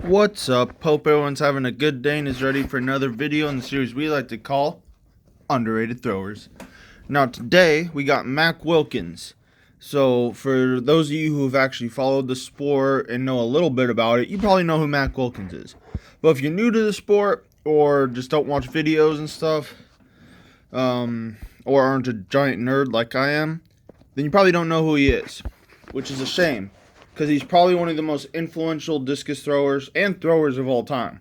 What's up? Hope everyone's having a good day and is ready for another video in the series we like to call Underrated Throwers. Now today we got Mac Wilkins. So for those of you who have actually followed the sport and know a little bit about it, you probably know who Mac Wilkins is. But if you're new to the sport or just don't watch videos and stuff, or aren't a giant nerd like I am, then you probably don't know who he is, which is a shame, because he's probably one of the most influential discus throwers and throwers of all time.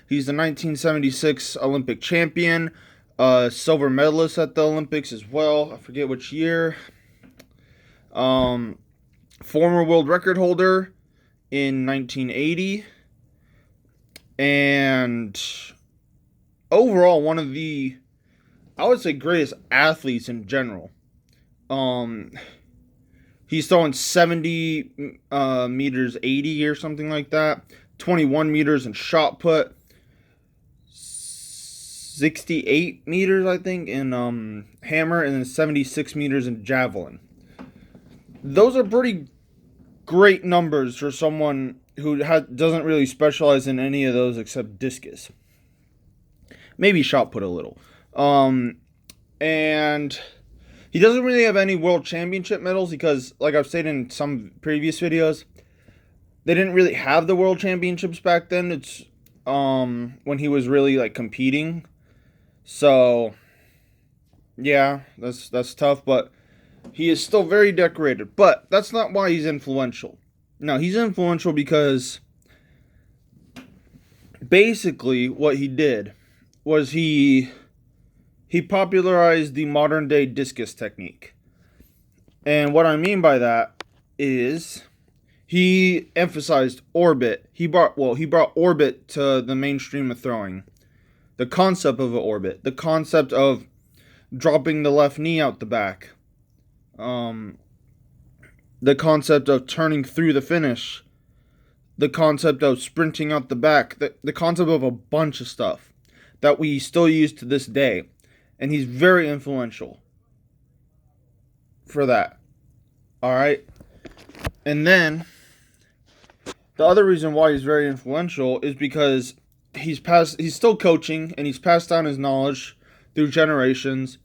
He's the 1976 Olympic champion, silver medalist at the Olympics as well. I forget which year. Former world record holder in 1980. And overall one of the, I would say, greatest athletes in general. He's throwing 70 meters 80 or something like that. 21 meters in shot put. 68 meters, I think, in hammer, and then 76 meters in javelin. Those are pretty great numbers for someone who doesn't really specialize in any of those except discus. Maybe shot put a little. And he doesn't really have any world championship medals because, like I've said in some previous videos, they didn't really have the world championships back then. It's when he was really like competing. So yeah, that's tough, but he is still very decorated. But that's not why he's influential. No, he's influential because basically what he did was he popularized the modern day discus technique. And what I mean by that is he emphasized orbit. He brought orbit to the mainstream of throwing. The concept of an orbit, the concept of dropping the left knee out the back, the concept of turning through the finish, the concept of sprinting out the back, the concept of a bunch of stuff that we still use to this day. And he's very influential for that. Alright? And then the other reason why he's very influential is because he's still coaching, and he's passed down his knowledge through generations.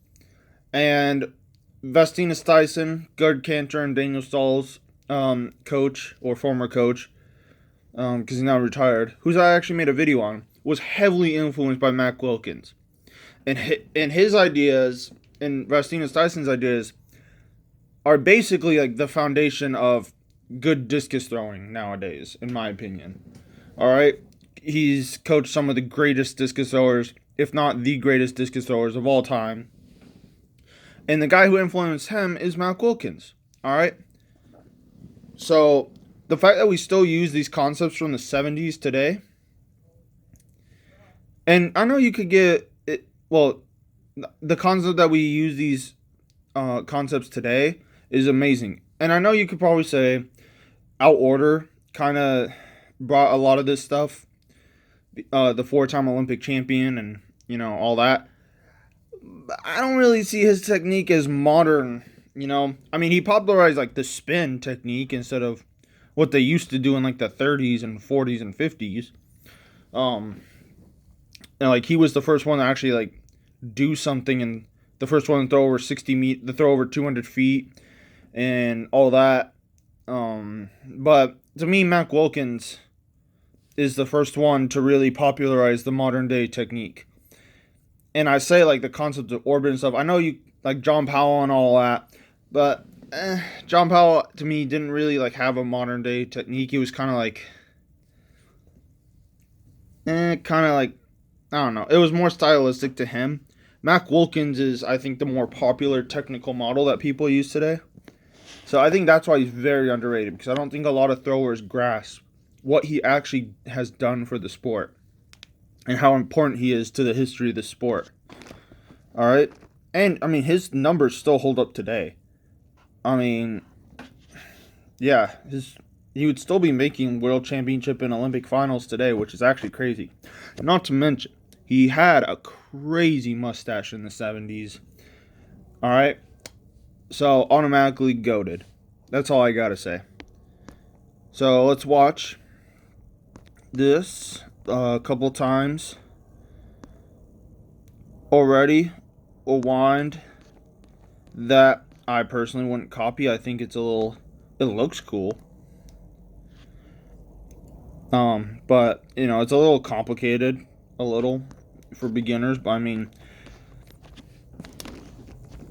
And Vestinus Tyson, Gerd Cantor, and Daniel Stahl's coach, or former coach, because he's now retired, who's I actually made a video on, was heavily influenced by Mac Wilkins. And his ideas, and Vestinus Tyson's ideas, are basically like the foundation of good discus throwing nowadays, in my opinion. Alright? He's coached some of the greatest discus throwers, if not the greatest discus throwers of all time. And the guy who influenced him is Mac Wilkins. Alright? So, the fact that we still use these concepts from the 70s today, and I know you could get it, well, the concept that we use these concepts today is amazing. And I know you could probably say Out Order kind of brought a lot of this stuff, the four-time Olympic champion and, all that. But I don't really see his technique as modern, I mean, he popularized, like, the spin technique instead of what they used to do in, like, the 30s and 40s and 50s. And, like, he was the first one to actually, like, do something, and the first one to throw over to throw over 200 feet and all that. But to me, Mac Wilkins is the first one to really popularize the modern day technique. And I say, like, the concept of orbit and stuff, I know you like John Powell and all that, but John Powell to me didn't really like have a modern day technique. He was kind of like I don't know, it was more stylistic to him. Mac Wilkins is, I think, the more popular technical model that people use today. So I think that's why he's very underrated, because I don't think a lot of throwers grasp what he actually has done for the sport and how important he is to the history of the sport. Alright? And, I mean, his numbers still hold up today. I mean, yeah, he would still be making world championship and Olympic finals today, which is actually crazy. Not to mention, he had a crazy mustache in the 70s. Alright? So, automatically goated. That's all I gotta say. So, let's watch this a couple times already. A wind that I personally wouldn't copy. I think it looks cool. But it's a little complicated, a little for beginners. But I mean,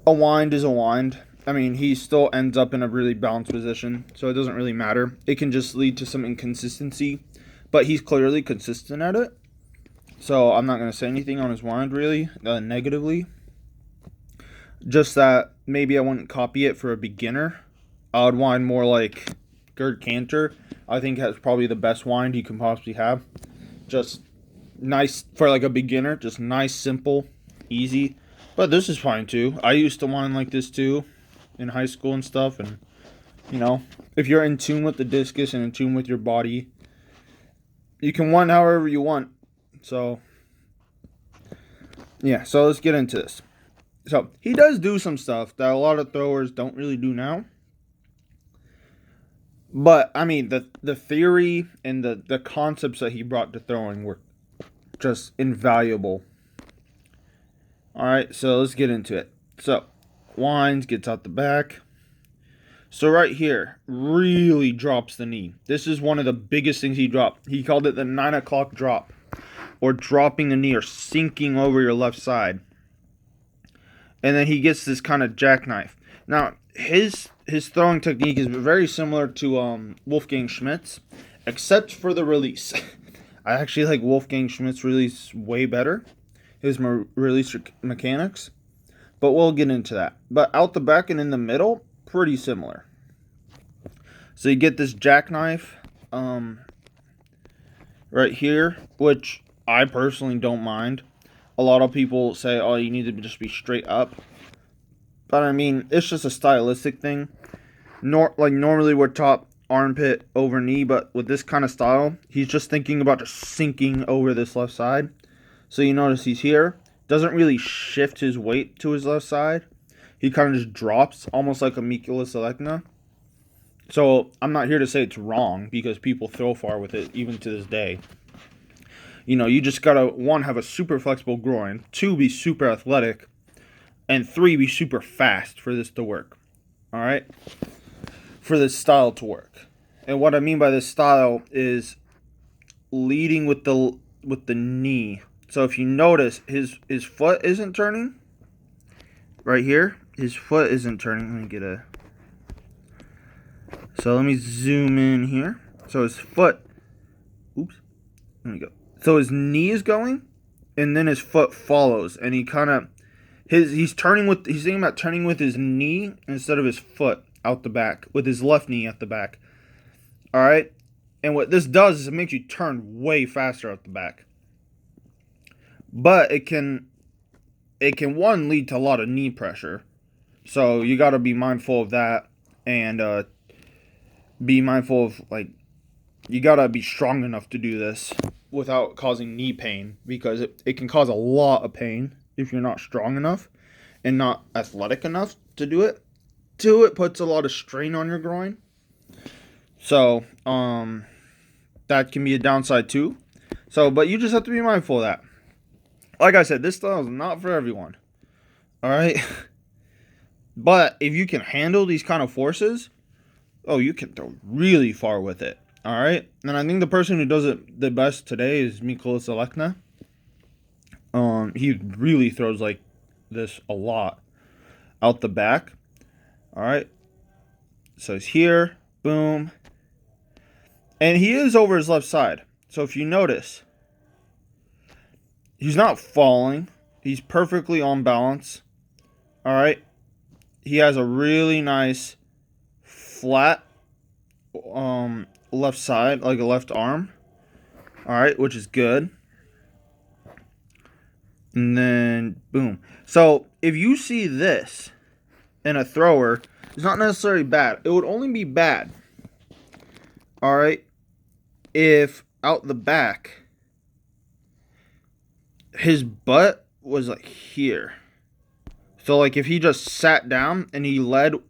a wind is a wind. I mean, he still ends up in a really balanced position, so it doesn't really matter. It can just lead to some inconsistency, but he's clearly consistent at it. So I'm not going to say anything on his wind really negatively. Just that maybe I wouldn't copy it for a beginner. I would wind more like Gerd Cantor. I think that's probably the best wind you can possibly have. Just nice for like a beginner. Just nice, simple, easy. But this is fine too. I used to wind like this too in high school and stuff. And, if you're in tune with the discus and in tune with your body, you can wind however you want. So, yeah. So let's get into this. So he does do some stuff that a lot of throwers don't really do now. But, I mean, the theory and the concepts that he brought to throwing were just invaluable. Alright, so let's get into it. So, winds, gets out the back. So right here, really drops the knee. This is one of the biggest things he dropped. He called it the 9 o'clock drop. Or dropping the knee or sinking over your left side. And then he gets this kind of jackknife. Now, his throwing technique is very similar to Wolfgang Schmidt's, except for the release. I actually like Wolfgang Schmidt's release way better. His release mechanics. But we'll get into that. But out the back and in the middle, pretty similar. So you get this jackknife right here, which I personally don't mind. A lot of people say, oh, you need to just be straight up. But I mean, it's just a stylistic thing. Normally we're taught armpit over knee, but with this kind of style, he's just thinking about just sinking over this left side. So you notice he's here. Doesn't really shift his weight to his left side. He kind of just drops, almost like a Mikula Selekna. So I'm not here to say it's wrong, because people throw far with it, even to this day. You just gotta, 1, have a super flexible groin, 2, be super athletic, and 3, be super fast for this to work. Alright? For this style to work. And what I mean by this style is leading with the knee. So if you notice, his foot isn't turning. Right here. His foot isn't turning. Let me get a... So let me zoom in here. So his foot... Oops. Let me go. So his knee is going, and then his foot follows, and he kind of... He's thinking about turning with his knee instead of his foot out the back, with his left knee at the back. Alright? And what this does is it makes you turn way faster out the back. But it can 1, lead to a lot of knee pressure. So you got to be mindful of that, and be mindful of, you got to be strong enough to do this without causing knee pain, because it can cause a lot of pain if you're not strong enough and not athletic enough to do it. 2, it puts a lot of strain on your groin. So, that can be a downside too. So, but you just have to be mindful of that. Like I said, this style is not for everyone. Alright? But if you can handle these kind of forces, you can throw really far with it. Alright? And I think the person who does it the best today is Mikula Selekna. He really throws like this a lot out the back. Alright? So he's here. Boom. And he is over his left side. So if you notice, he's not falling. He's perfectly on balance. Alright? He has a really nice flat left side, like a left arm. Alright, which is good. And then, boom. So, if you see this in a thrower, it's not necessarily bad. It would only be bad, alright, if out the back, his butt was like here. So, like, if he just sat down and he led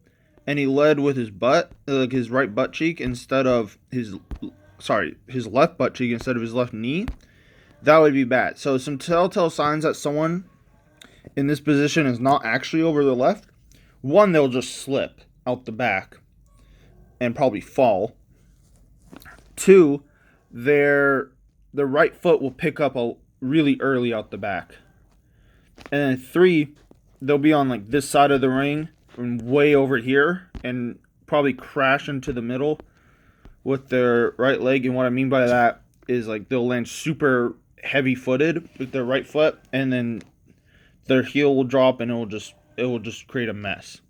with his butt, like his right butt cheek, instead of his his left butt cheek instead of his left knee, that would be bad. So some telltale signs that someone in this position is not actually over the left. One, they'll just slip out the back and probably fall. Two, their right foot will pick up really early out the back. And then three, they'll be on like this side of the ring and way over here and probably crash into the middle with their right leg. And what I mean by that is like they'll land super heavy footed with their right foot, and then their heel will drop and it will just create a mess.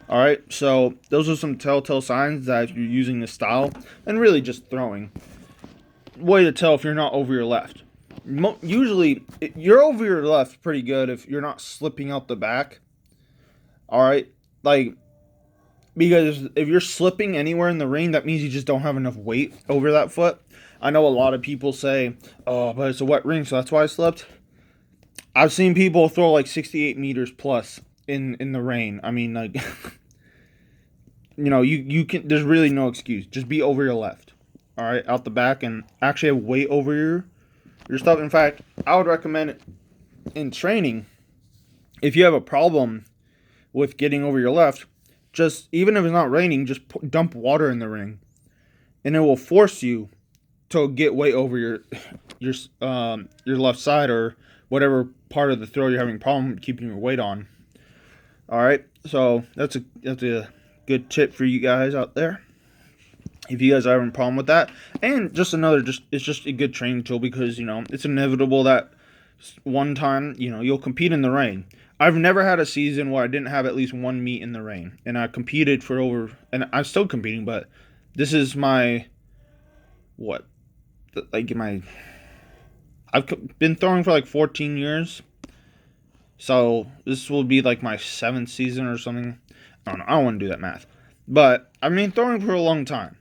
All right, so those are some telltale signs that if you're using this style and really just throwing. Way to tell if you're not over your left. Usually, you're over your left pretty good if you're not slipping out the back. All right, like, because if you're slipping anywhere in the ring, that means you just don't have enough weight over that foot. I know a lot of people say, "Oh, but it's a wet ring, so that's why I slipped." I've seen people throw like 68 meters plus in the rain. I mean, like, you know, you can. There's really no excuse. Just be over your left. All right, out the back, and actually have weight over your stuff. In fact, I would recommend it in training. If you have a problem with getting over your left, just even if it's not raining, just dump water in the ring, and it will force you to get weight over your left side or whatever part of the throw you're having a problem keeping your weight on. All right, so that's a good tip for you guys out there. If you guys are having a problem with that, and it's just a good training tool because, you know, it's inevitable that one time, you know, you'll compete in the rain. I've never had a season where I didn't have at least one meet in the rain, and I competed and I'm still competing, but this is my, I've been throwing for like 14 years, so this will be like my 7th season or something. I don't know, I don't want to do that math, but I've been throwing for a long time.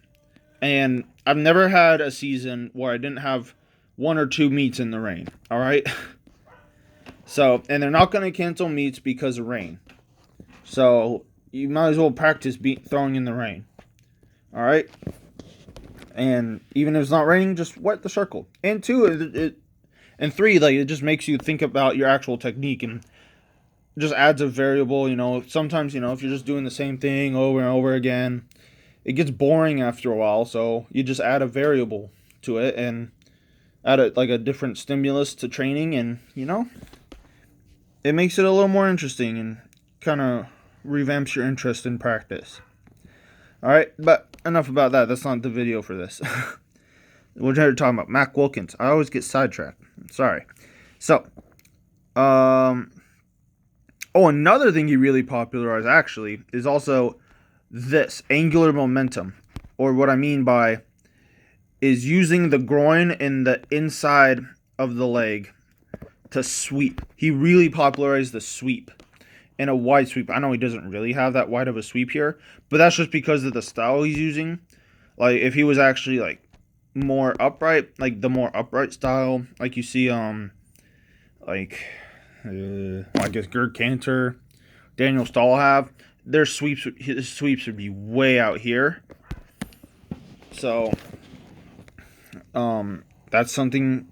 And I've never had a season where I didn't have 1 or 2 meets in the rain. All right. So, and they're not going to cancel meets because of rain. So you might as well practice throwing in the rain. All right. And even if it's not raining, just wet the circle. And 2, and 3, like, it just makes you think about your actual technique and just adds a variable. You know, sometimes, you know, if you're just doing the same thing over and over again, it gets boring after a while, so you just add a variable to it and add a different stimulus to training, and, you know, it makes it a little more interesting and kind of revamps your interest in practice. All right, but enough about that. That's not the video for this. We're talking about Mac Wilkins. I always get sidetracked. Sorry. So, another thing he really popularized actually is also this angular momentum, or what I mean by is using the groin and the inside of the leg to sweep. He really popularized the sweep and a wide sweep. I know he doesn't really have that wide of a sweep here, but that's just because of the style he's using. Like, if he was actually like more upright, like the more upright style, like you see I guess Gerd Cantor, Daniel Stahl have, his sweeps would be way out here. So, that's something.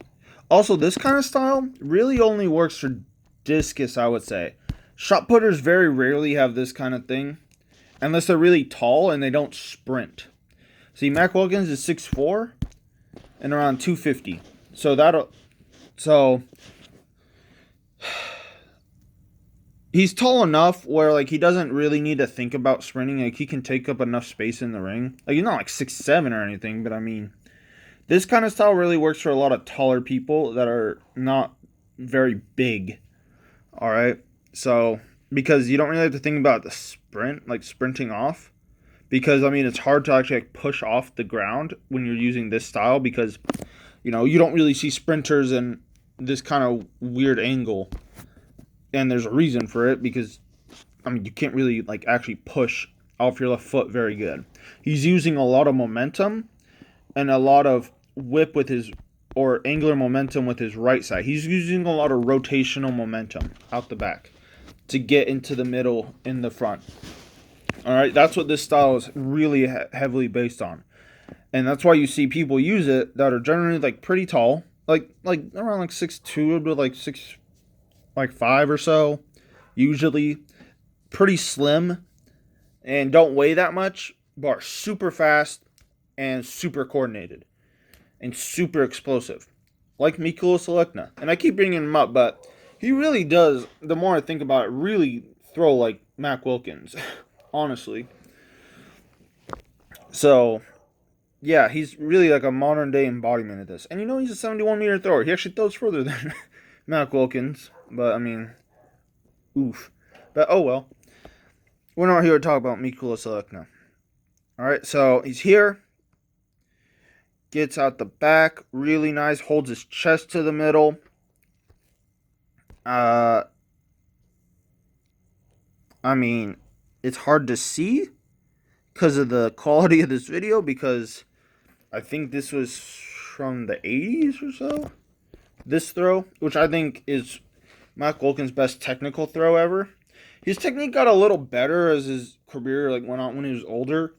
Also, this kind of style really only works for discus, I would say. Shot putters very rarely have this kind of thing, unless they're really tall and they don't sprint. See, Mac Wilkins is 6'4" and around 250. So he's tall enough where, like, he doesn't really need to think about sprinting. Like, he can take up enough space in the ring. Like, he's not like 6'7" or anything, but I mean, this kind of style really works for a lot of taller people that are not very big. All right, so because you don't really have to think about the sprint, like sprinting off, because I mean, it's hard to actually like push off the ground when you're using this style, because, you know, you don't really see sprinters in this kind of weird angle. And there's a reason for it, because, I mean, you can't really, like, actually push off your left foot very good. He's using a lot of momentum and a lot of whip or angular momentum with his right side. He's using a lot of rotational momentum out the back to get into the middle in the front. All right, that's what this style is really heavily based on. And that's why you see people use it that are generally like pretty tall, like around like 6'2" to like 6'5" or so, usually pretty slim and don't weigh that much, but are super fast and super coordinated and super explosive, like Mikula Selekna. And I keep bringing him up, but he really does, the more I think about it, really throw like Mac Wilkins, honestly. So, yeah, he's really like a modern day embodiment of this. And you know, he's a 71-meter thrower. He actually throws further than Mac Wilkins, but I mean, oof. But oh well. We're not here to talk about Mikula Selekna. Alright, so he's here. Gets out the back, really nice, holds his chest to the middle. I mean, it's hard to see because of the quality of this video, because I think this was from the 80s or so. This throw, which I think is Mac Wilkins' best technical throw ever. His technique got a little better as his career like went on when he was older,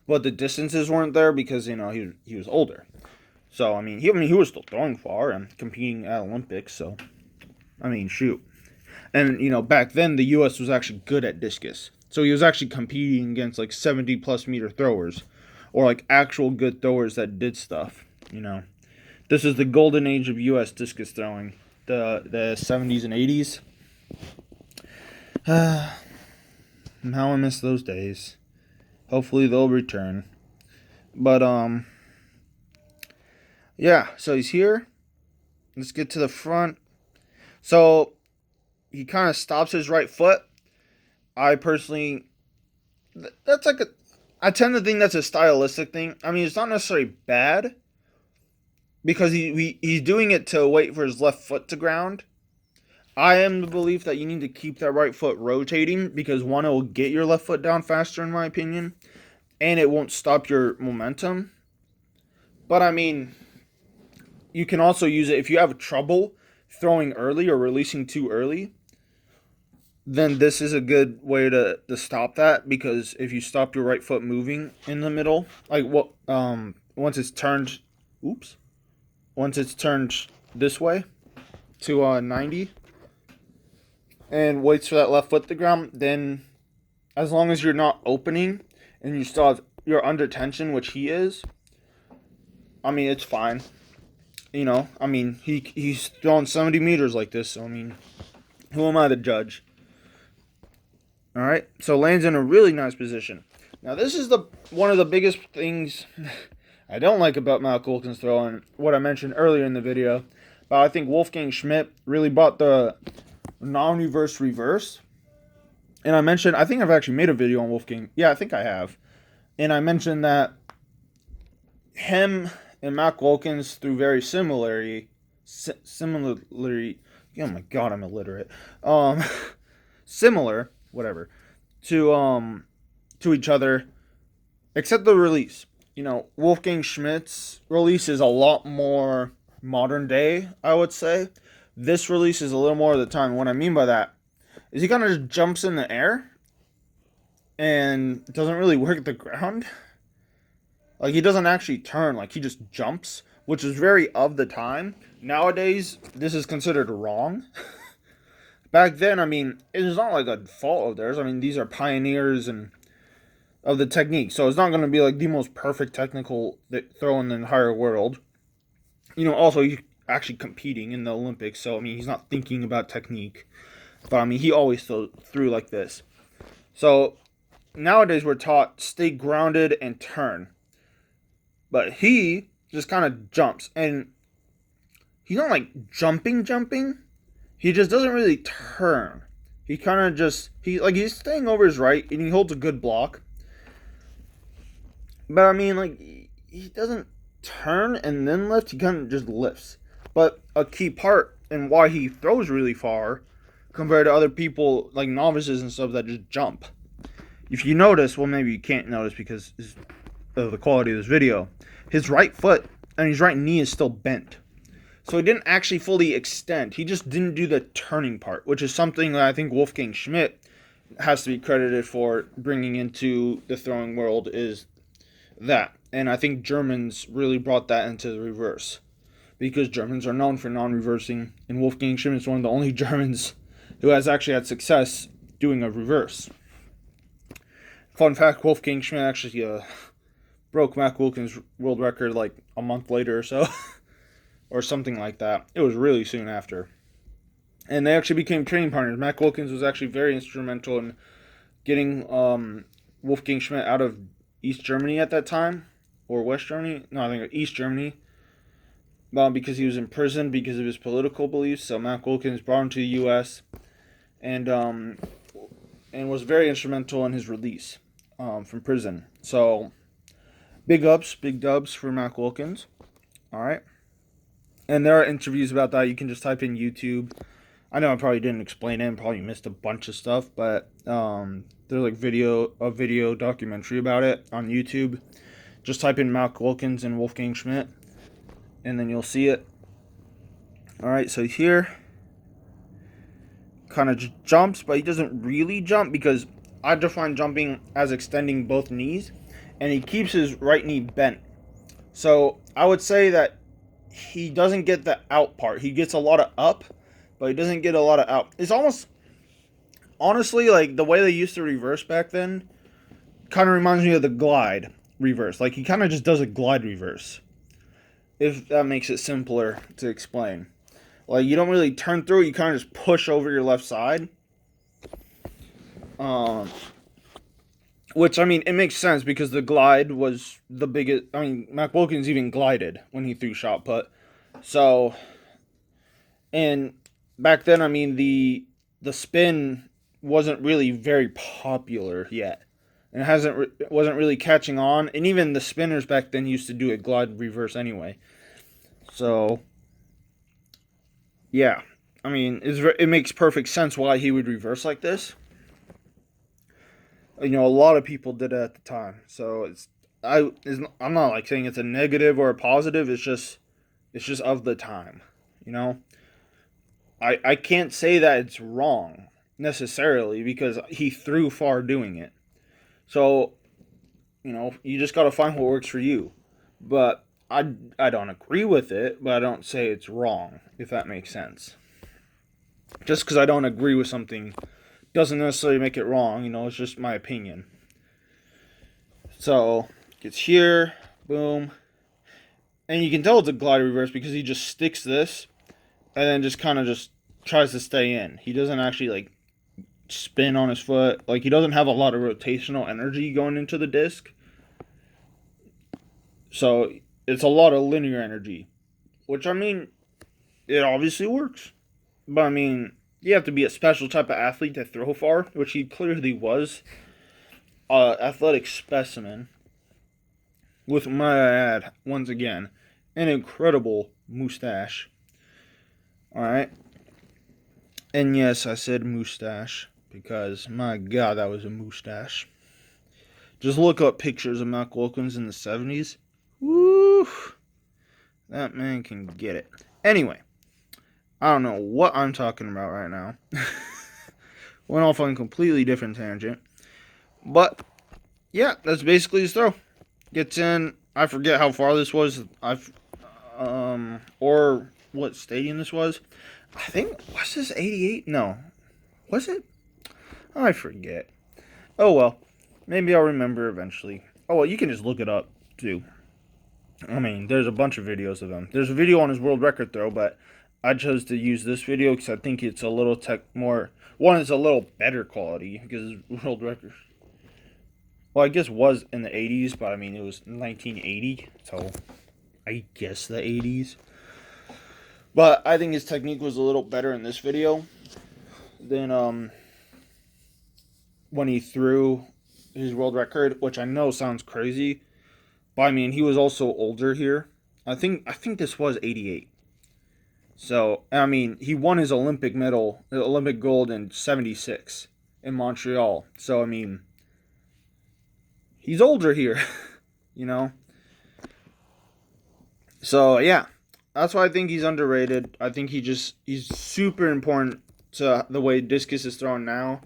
but the distances weren't there because, you know, he was older. So I mean he was still throwing far and competing at Olympics. So I mean, shoot. And you know, back then the U.S. was actually good at discus, so he was actually competing against like 70+ meter throwers, or like actual good throwers that did stuff. You know, this is the golden age of U.S. discus throwing, the 70s and 80s. Now I miss those days. Hopefully they'll return. But yeah, so he's here. Let's get to the front. So he kind of stops his right foot. I personally, that's like I tend to think that's a stylistic thing. I mean, it's not necessarily bad, because he's doing it to wait for his left foot to ground. I am the belief that you need to keep that right foot rotating, because one, it will get your left foot down faster, in my opinion, and it won't stop your momentum. But I mean, you can also use it if you have trouble throwing early or releasing too early. Then this is a good way to stop that, because if you stop your right foot moving in the middle, like once it's turned this way to 90 and waits for that left foot to ground, then as long as you're not opening and you still have, you're under tension, which he is, I mean, it's fine. You know, I mean, he's throwing 70 meters like this, so I mean, who am I to judge? All right, so lands in a really nice position. Now, this is one of the biggest things I don't like about Mac Wilkins' throw, and what I mentioned earlier in the video. But I think Wolfgang Schmidt really brought the non-reverse reverse. And I think I've actually made a video on Wolfgang. Yeah, I think I have. And I mentioned that him and Mac Wilkins threw very similarly. Oh my god, I'm illiterate. Similar, whatever, to each other, except the release. You know, Wolfgang Schmidt's release is a lot more modern day, I would say. This release is a little more of the time. What I mean by that is he kind of just jumps in the air and doesn't really work the ground. Like, he doesn't actually turn, like, he just jumps, which is very of the time. Nowadays, this is considered wrong. Back then, I mean, it's not like a fault of theirs. I mean, these are pioneers of the technique, so it's not going to be like the most perfect technical throw in the entire world. You know, also, he's actually competing in the Olympics, so, I mean, he's not thinking about technique. But, I mean, he always threw like this. So, nowadays, we're taught stay grounded and turn. But he just kind of jumps, and he's not like jumping. He just doesn't really turn. He kind of just, he's staying over his right, and he holds a good block. But I mean, like, he doesn't turn and then lift, he kind of just lifts. But a key part in why he throws really far compared to other people, like novices and stuff, that just jump. If you notice, well, maybe you can't notice because of the quality of this video, his right foot and his right knee is still bent. So he didn't actually fully extend. He just didn't do the turning part, which is something that I think Wolfgang Schmidt has to be credited for bringing into the throwing world, is that. And I think Germans really brought that into the reverse, because Germans are known for non-reversing, and Wolfgang Schmidt is one of the only Germans who has actually had success doing a reverse. Fun fact, Wolfgang Schmidt actually broke Mac Wilkins' world record like a month later or so, or something like that. It was really soon after. And they actually became training partners. Mac Wilkins was actually very instrumental in getting Wolfgang Schmidt out of East Germany at that time, or West Germany. No, I think East Germany, because he was in prison because of his political beliefs. So Mac Wilkins brought him to the U.S. and was very instrumental in his release from prison. So big dubs for Mac Wilkins. All right, and there are interviews about that. You can just type in YouTube. I know I probably didn't explain it and probably missed a bunch of stuff, but there's like a video documentary about it on YouTube. Just type in Mac Wilkins and Wolfgang Schmidt, and then you'll see it. All right, so here, kind of jumps, but he doesn't really jump, because I define jumping as extending both knees, and he keeps his right knee bent. So I would say that he doesn't get the out part. He gets a lot of up, but he doesn't get a lot of out. It's almost, honestly, like the way they used to reverse back then kind of reminds me of the glide reverse. Like he kind of just does a glide reverse, if that makes it simpler to explain. Like you don't really turn through, you kind of just push over your left side. Which, I mean, it makes sense because the glide was the biggest. I mean, Mac Wilkins even glided when he threw shot put. So, and back then, I mean, the spin wasn't really very popular yet, and wasn't really catching on. And even the spinners back then used to do a glide reverse anyway. So, yeah, I mean, it makes perfect sense why he would reverse like this. You know, a lot of people did it at the time. So I'm not like saying it's a negative or a positive. It's just of the time. You know, I can't say that it's wrong necessarily, because he threw far doing it. So, you know, you just got to find what works for you. But I don't agree with it, but I don't say it's wrong, if that makes sense. Just because I don't agree with something doesn't necessarily make it wrong, you know, it's just my opinion. So, gets here, boom. And you can tell it's a glide reverse because he just sticks this and then just kind of just tries to stay in. He doesn't actually, like, spin on his foot. Like, he doesn't have a lot of rotational energy going into the disc. So, it's a lot of linear energy. Which, I mean, it obviously works. But, I mean, you have to be a special type of athlete to throw far, which he clearly was. Athletic specimen. With, might I add, once again, an incredible mustache. Alright. And yes, I said mustache, because, my God, that was a mustache. Just look up pictures of Mac Wilkins in the 70s. Woo! That man can get it. Anyway. I don't know what I'm talking about right now. Went off on a completely different tangent. But, yeah, that's basically his throw. Gets in. I forget how far this was. Or what stadium this was. I think, was this 88? No. Was it? I forget. Oh, well. Maybe I'll remember eventually. Oh, well, you can just look it up, too. I mean, there's a bunch of videos of him. There's a video on his world record throw, but I chose to use this video because I think it's a little it's a little better quality, because his world record, well, I guess was in the 80s, but I mean, it was 1980, so I guess the 80s. But I think his technique was a little better in this video than when he threw his world record, which I know sounds crazy, but I mean, he was also older here. I think this was 88. So, I mean, he won his Olympic medal, Olympic gold in 76 in Montreal. So, I mean, he's older here, you know? So, yeah, that's why I think he's underrated. I think he's super important to the way discus is thrown now.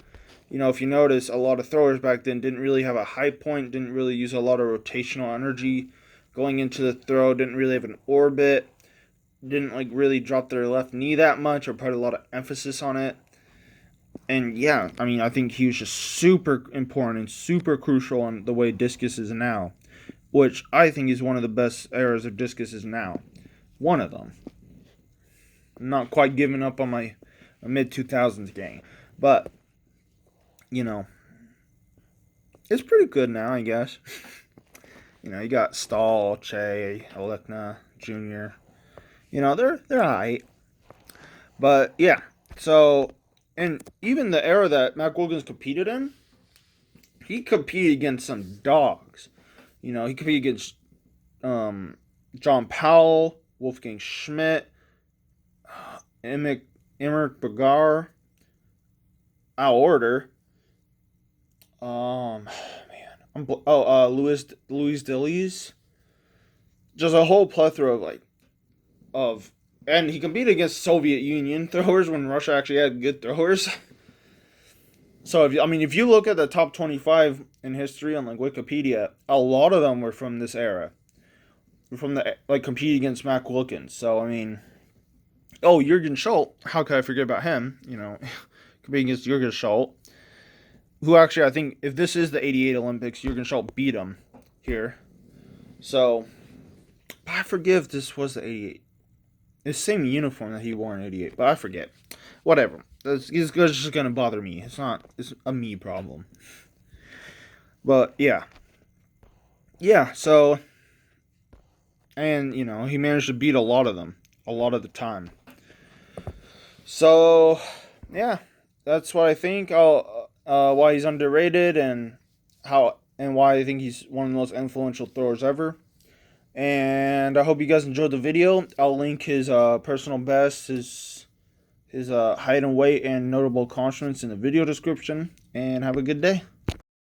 if you notice, a lot of throwers back then didn't really have a high point, didn't really use a lot of rotational energy going into the throw, didn't really have an orbit, didn't like really drop their left knee that much or put a lot of emphasis on it. And yeah, I mean, I think he was just super important and super crucial on the way discus is now, which I think is one of the best eras of discus is now. One of them. I'm not quite giving up on my mid-2000s gang, but, it's pretty good now, I guess. You got Stahl, Che, Olekna, Jr. They're alright. But, yeah, so, and even the era that Mac Wilkins competed in, he competed against some dogs. He competed against John Powell, Wolfgang Schmidt, Emmerich Bagar, Al Order. Louis Dillies. Just a whole plethora of, and he competed against Soviet Union throwers when Russia actually had good throwers. So if you look at the top 25 in history on Wikipedia, a lot of them were from this era. From the competing against Mac Wilkins. So Jürgen Schultz, how could I forget about him? Competing against Jürgen Schultz, who actually, I think, if this is the 88 Olympics, Jürgen Schultz beat him here. So, I forget if this was the 88. It's the same uniform that he wore in 88, but I forget. Whatever. It's just going to bother me. It's a me problem. But, yeah. Yeah, so, and, he managed to beat a lot of them, a lot of the time. So, yeah, that's what I think. Why he's underrated and why I think he's one of the most influential throwers ever. And I hope you guys enjoyed the video. I'll link his personal best, his height and weight, and notable accomplishments in the video description. And have a good day.